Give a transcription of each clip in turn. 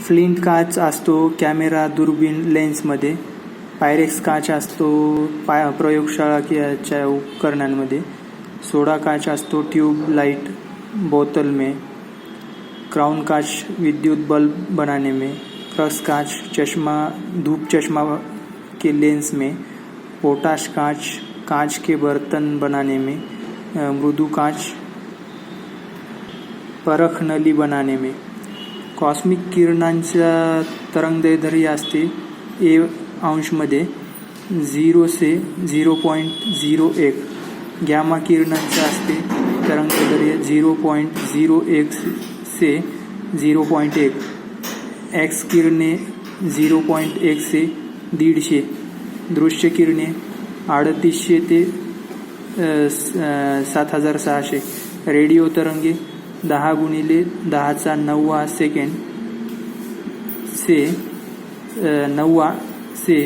Flint काच असतो camera दुर्बीण लेन्समध्ये. पायरेक्स काच असतो प्रयोगशाळेच्या उपकरणांमध्ये. सोडा काच असतो ट्यूब लाइट बोतल में. क्राउन काच विद्युत बल्ब बनाने में. क्रस काच धूप चश्मा के लेंस में. पोटाश काच कांच के बर्तन बनाने में. मृदु काच परख नली बनाने में. कॉस्मिक किरणांच्या तरंगदैर्घ्य असते ए अंशमध्ये 0 से 0.01. गॅमा किरणांचे असते तरंगदैर्घ्य 0.01 से 0.1. एक्स किरणे 0.1 से 150. दृश्य किरणे 3800 ते 7600. रेडिओ तरंगे 10 गुणिले 10⁹ सेकंड से 9 से.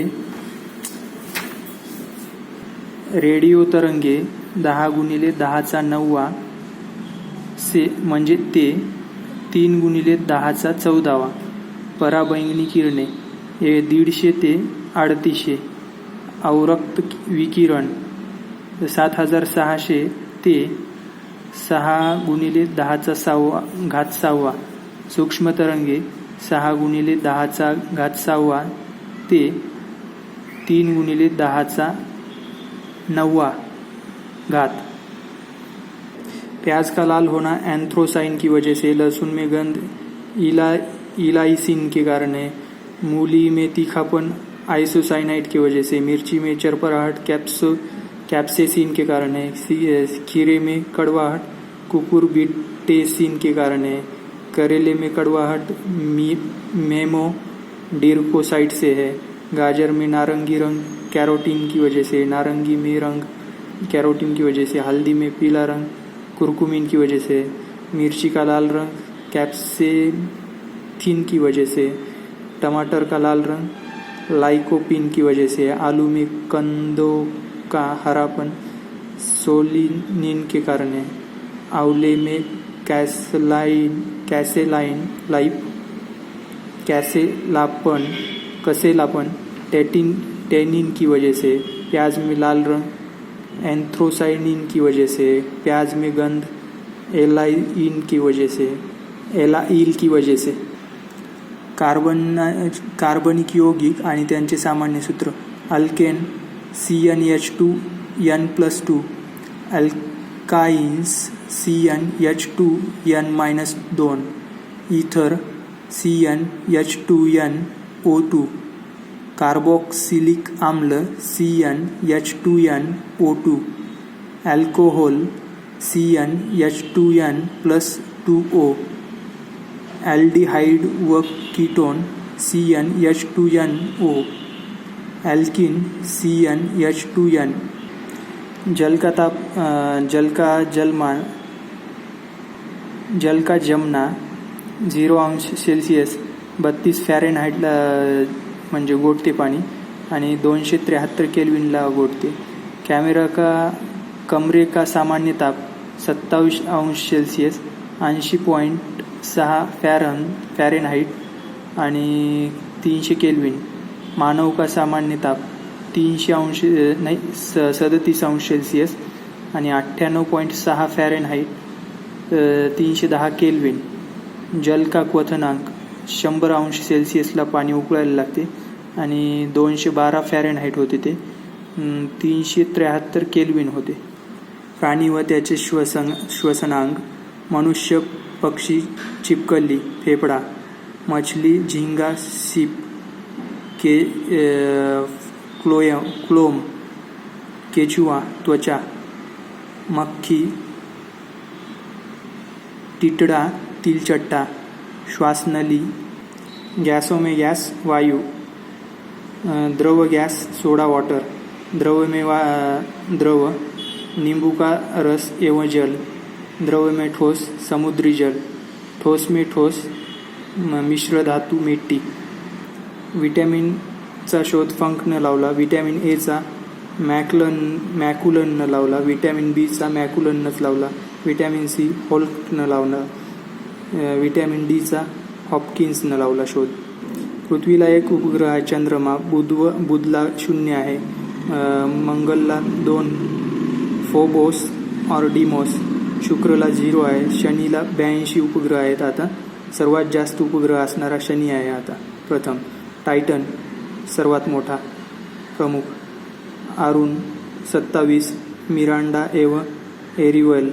रेडिओ तरंगे 10 गुणिले 10⁹ से म्हणजे ते 3 गुणिले 10⁴. पराबैंगनी किरणे 150 ते 3800. अवरक्त विकिरण 7600 ते 6 गुणिले 10⁶. सूक्ष्म तरंगे 6 गुणिले 10⁶ ते 3 गुणिले 10⁹. प्याज का लाल होना एंथ्रोसाइन की वजह से. लहसुन में गंध इलाइसिन के कारण है. मूली में तीखापन आइसोसाइनाइड की वजह से. मिर्ची में चरपराहट कैप्सेसिन के कारण है. खीरे में कड़वाहट कुकुरबिटेसिन के कारण है. करेले में कड़वाहट मेमोडिर्कोसाइट से है. गाजर में नारंगी रंग कैरोटीन की वजह से. नारंगी में रंग कैरोटीन की वजह से. हल्दी में पीला रंग कुरकुमिन की वजह से. मिर्ची का लाल रंग कैप्सेथिन की वजह से. टमाटर का लाल रंग लाइकोपिन की वजह से. आलू में कंदों का हरापन सोलिनिन के कारण है. आंवले में कसेलापन टेनिन की वजह से. प्याज में लाल रंग एंथ्रोसाइनिन की वजह से. प्याज में गंध एलाइल की वजह से. कार्बनिक यौगिक आणि त्यांचे सामान्य सूत्र. Alkane CnH2n+2. Alkynes CnH2n-2. Ether CnH2nO2. Carboxylic आम्ल CnH2nO2. Alcohol CnH2n+2O. ॲल्डिहाइड व कीटोन CnH2nO. Alkene CnH2n. जल का जमना 0°C 32 फॅरेनहाइटला म्हणजे गोठते पाणी आणि 273 केल्विनला गोठते. कमरे का सामान्य ताप 27°C 80.6 फॅरेनहाइट आणि 300 केल्विन. मानव का सामान्य ताप 37°C आणि 98.6 फॅरेनहाइट 310 केल्विन. जल का क्वथनांक 100°C ला पाणी उकळायला लागते आणि 212 फॅरेनहाइट होते ते 373 केल्विन होते. प्राणी व त्याचे श्वसनांग. मनुष्य, पक्षी, छिपकली, फेफडा. मछली, झिंगा, सीप, क्लोम, केचुआ, त्वचा. मक्खी, टिटड़ा, तिलचट्टा. श्वासनली. गैसों में गैस वायु. द्रव गैस सोडा वाटर. द्रव में द्रव नींबू का रस एवं जल. द्रव में ठोस समुद्री जल. ठोस में ठोस मिश्र धातु मिट्टी. विटॅमिनचा शोध फंक न लावला. विटॅमिन ए चा मॅकुलन न लावला. विटॅमिन बी चा मॅकुलन नच लावला. विटॅमिन सी होल्क न लावला. विटॅमिन डी चा हॉपकिन्सनं लावला शोध. पृथ्वीला 1 उपग्रह आहे चंद्रमा. बुधला 0 आहे. मंगलला 2 फोबोस और डिमोस. शुक्रला 0 आहे. शनीला 82 उपग्रह आहेत. आता सर्वात जास्त उपग्रह असणारा शनी आहे आता प्रथम. टायटन सर्वात मोठा प्रमुख. अरुण 27. मिरांडा एव एरिवल.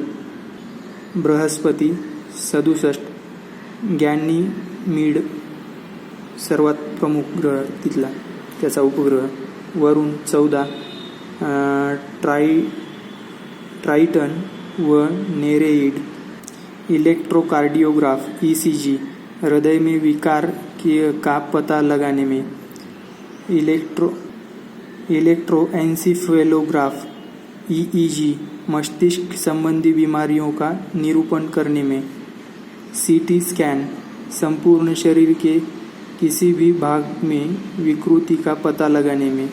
बृहस्पती 67. गॅनिमीड सर्वात प्रमुख ग्रह तिथला त्याचा उपग्रह. वरुण 14. ट्राइटन व नेरेइड. इलेक्ट्रोकार्डियोग्राफ ECG हृदय में विकार का पता लगाने में. इलेक्ट्रोएन्सेफेलोग्राफ EEG मस्तिष्क संबंधी बीमारियों का निरूपण करने में. CT स्कैन संपूर्ण शरीर के किसी भी भाग में विकृति का पता लगाने में.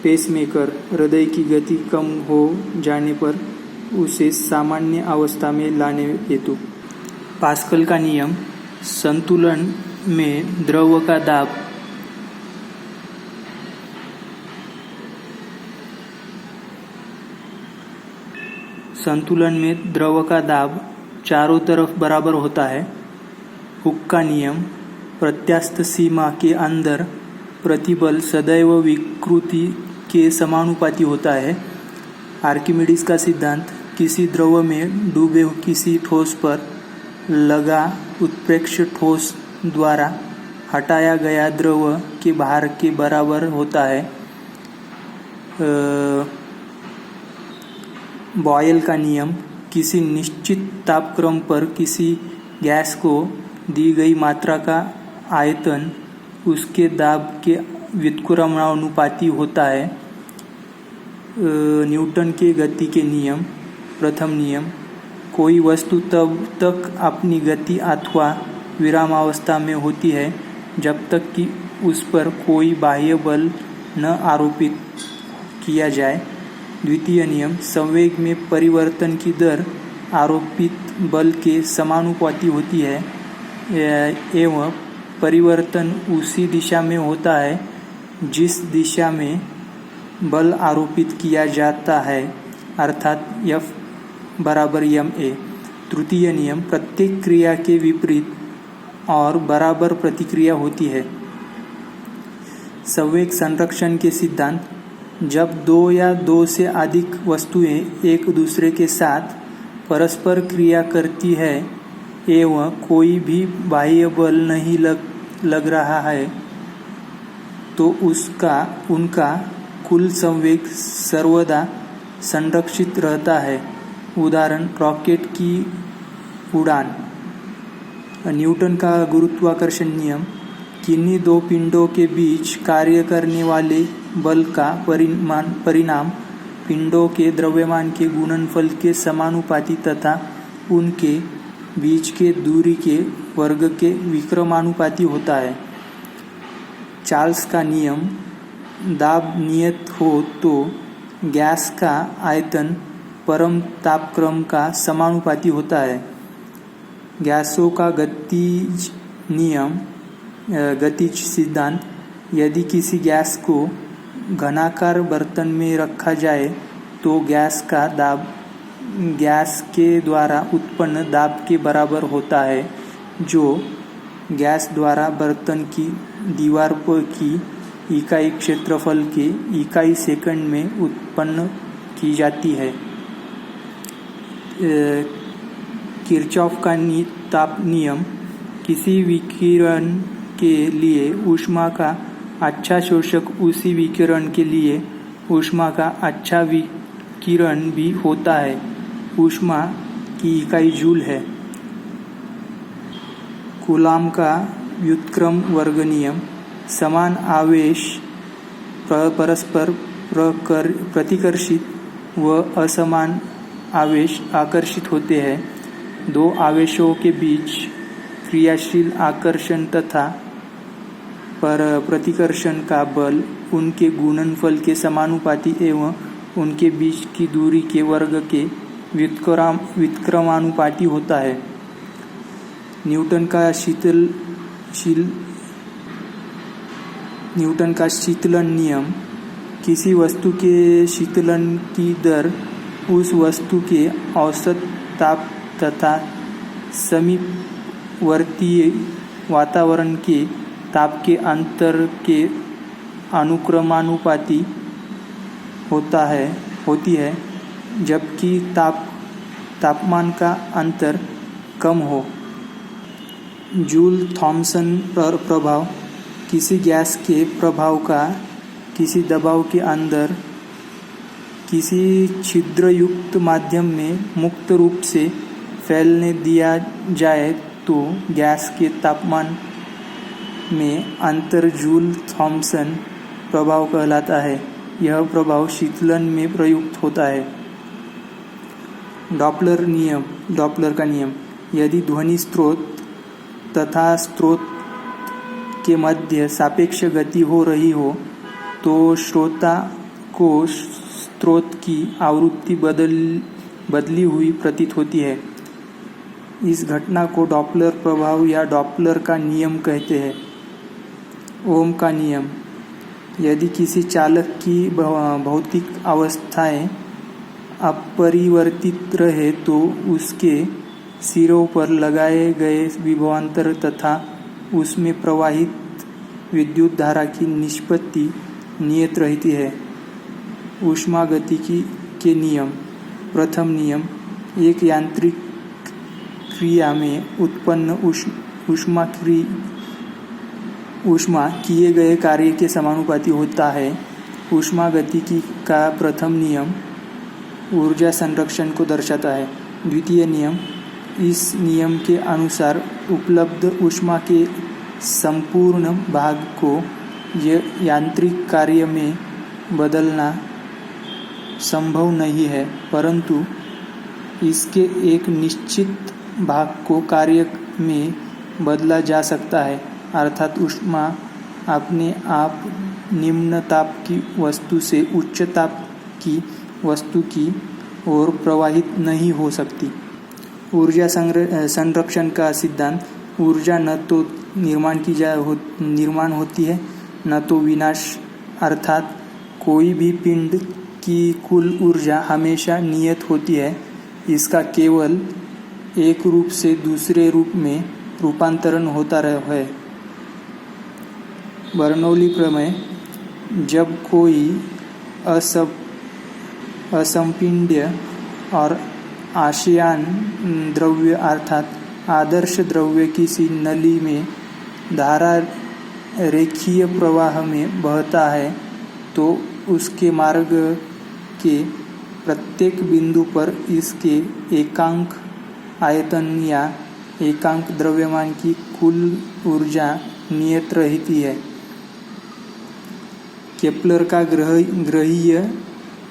पेसमेकर हृदय की गति कम हो जाने पर उसे सामान्य अवस्था में लाने हेतु. पास्कल का नियम संतुलन में द्रव का दाब चारों तरफ बराबर होता है. हुक का नियम प्रत्यास्थ सीमा के अंदर प्रतिबल सदैव विकृति के समानुपाती होता है. आर्किमिडीज का सिद्धांत किसी द्रव में डूबे किसी ठोस पर लगा उत्प्रेक्ष ठोस द्वारा हटाया गया द्रव के भार के बराबर होता है. बॉयल का नियम किसी निश्चित तापक्रम पर किसी गैस को दी गई मात्रा का आयतन उसके दाब के व्युत्क्रमानुपाती होता है. न्यूटन के गति के नियम. प्रथम नियम कोई वस्तु तब तक अपनी गति अथवा विरामावस्था में होती है जब तक कि उस पर कोई बाह्य बल न आरोपित किया जाए. द्वितीय नियम संवेग में परिवर्तन की दर आरोपित बल के समानुपाती होती है एवं परिवर्तन उसी दिशा में होता है जिस दिशा में बल आरोपित किया जाता है अर्थात F बराबर ma. तृतीय नियम प्रत्येक क्रिया के विपरीत और बराबर प्रतिक्रिया होती है. संवेग संरक्षण के सिद्धांत जब 2 या 2 से अधिक वस्तुएं एक दूसरे के साथ परस्पर क्रिया करती है एवं कोई भी बाह्य बल नहीं लग रहा है तो उनका कुल संवेग सर्वदा संरक्षित रहता है. उदाहरण रॉकेट की उड़ान. न्यूटन का गुरुत्वाकर्षण नियम किन्हीं 2 पिंडों के बीच कार्य करने वाले बल का परिणाम पिंडों के द्रव्यमान के गुणनफल के समानुपाती तथा उनके बीच के दूरी के वर्ग के विक्रमानुपाती होता है. चार्ल्स का नियम दाब नियत हो तो गैस का आयतन परम तापक्रम का समानुपाती होता है. गैसों का गतिज नियम गतिज सिद्धांत यदि किसी गैस को घनाकार बर्तन में रखा जाए तो गैस का दाब गैस के द्वारा उत्पन्न दाब के बराबर होता है जो गैस द्वारा बर्तन की दीवार पर की इकाई क्षेत्रफल के इकाई सेकंड में उत्पन्न की जाती है. किरचॉफ का ताप नियम किसी विकिरण के लिए ऊष्मा का अच्छा शोषक उसी विकिरण के लिए ऊष्मा का अच्छा विकिरण भी होता है. ऊष्मा की इकाई जूल है. कूलाम का व्युत्क्रम वर्ग नियम समान आवेश परस्पर प्रतिकर्षित व असमान आवेश आकर्षित होते हैं. 2 आवेशों के बीच क्रियाशील आकर्षण तथा प्रतिकर्षण का बल उनके गुणनफल के समानुपाती एवं उनके बीच की दूरी के वर्ग के व्युत्क्रमानुपाती होता है. न्यूटन का शीतल शीतलन नियम। किसी वस्तु के शीतलन की दर उस वस्तु के औसत ताप तथा समीपवर्ती वातावरण के ताप के अंतर के अनुक्रमानुपाती होती है, जबकि तापमान का अंतर कम हो। जूल थॉमसन प्रभाव। किसी गैस के प्रभाव का किसी दबाव के अंदर किसी छिद्रयुक्त माध्यम में मुक्त रूप से फैलने दिया जाए तो गैस के तापमान में अंतर जूल थॉमसन प्रभाव कहलाता है। यह प्रभाव शीतलन में प्रयुक्त होता है। डॉपलर का नियम। यदि ध्वनि स्रोत तथा स्रोत के मध्य सापेक्ष गति हो रही हो तो श्रोता को स्रोत की आवृत्ति बदली हुई प्रतीत होती है। इस घटना को डॉपलर प्रभाव या डॉपलर का नियम कहते हैं। ओम का नियम। यदि किसी चालक की भौतिक अवस्थाएं अपरिवर्तित रहे तो उसके सिरों पर लगाए गए विभवांतर तथा उसमें प्रवाहित विद्युत धारा की निष्पत्ति नियत रहती है। ऊष्मागतिकी के नियम। प्रथम नियम, एक यांत्रिक क्रिया में उत्पन्न ऊष्मा किए गए कार्य के समानुपाती होता है। ऊष्मागतिकी का प्रथम नियम ऊर्जा संरक्षण को दर्शाता है। द्वितीय नियम, इस नियम के अनुसार उपलब्ध ऊष्मा के संपूर्ण भाग को यांत्रिक कार्य में बदलना संभव नहीं है, परंतु इसके एक निश्चित भाग को कार्य में बदला जा सकता है, अर्थात ऊष्मा अपने आप निम्न ताप की वस्तु से उच्च ताप की वस्तु की ओर प्रवाहित नहीं हो सकती। ऊर्जा संरक्षण का सिद्धांत। ऊर्जा न तो निर्माण होती है न तो विनाश, अर्थात कोई भी पिंड की कुल ऊर्जा हमेशा नियत होती है। इसका केवल एक रूप से दूसरे रूप में रूपांतरण होता है। बर्नौली प्रमेय। जब कोई असंपिंड्य और आशयान द्रव्य अर्थात आदर्श द्रव्य किसी नली में धारा रेखीय प्रवाह में बहता है तो उसके मार्ग के प्रत्येक बिंदु पर इसके एकांक आयतन या एकांक द्रव्यमान की कुल ऊर्जा नियत रहती है। केपलर का ग्रहीय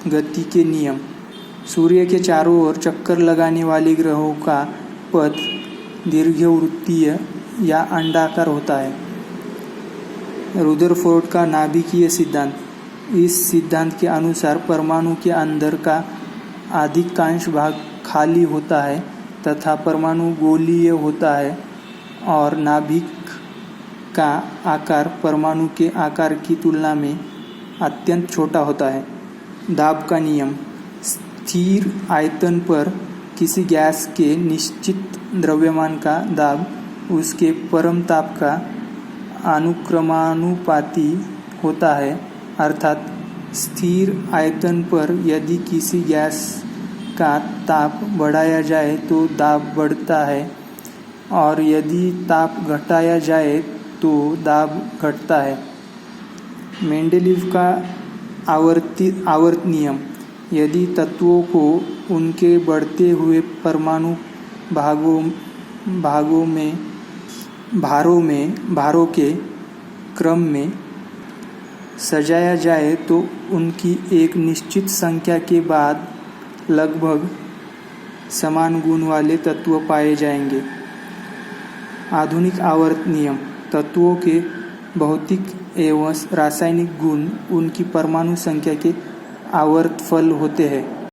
गति के नियम। सूर्य के चारों ओर चक्कर लगाने वाले ग्रहों का पथ दीर्घवृत्तीय या अंडाकार होता है। रुदरफोर्ड का नाभिकीय सिद्धांत। इस सिद्धांत के अनुसार परमाणु के अंदर का अधिकांश भाग खाली होता है तथा परमाणु गोलीय होता है और नाभिक का आकार परमाणु के आकार की तुलना में अत्यंत छोटा होता है। दाब का नियम। स्थिर आयतन पर किसी गैस के निश्चित द्रव्यमान का दाब उसके परम ताप का अनुक्रमानुपाती होता है, अर्थात स्थिर आयतन पर यदि किसी गैस का ताप बढ़ाया जाए तो दाब बढ़ता है और यदि ताप घटाया जाए तो दाब घटता है। मेंडेलीव का आवर्त नियम। यदि तत्वों को उनके बढ़ते हुए परमाणु भारों के क्रम में सजाया जाए तो उनकी एक निश्चित संख्या के बाद लगभग समान गुण वाले तत्व पाए जाएंगे। आधुनिक आवर्त नियम। तत्वों के भौतिक एवं रासायनिक गुण उनकी परमाणु संख्या के आवर्तफल होते हैं।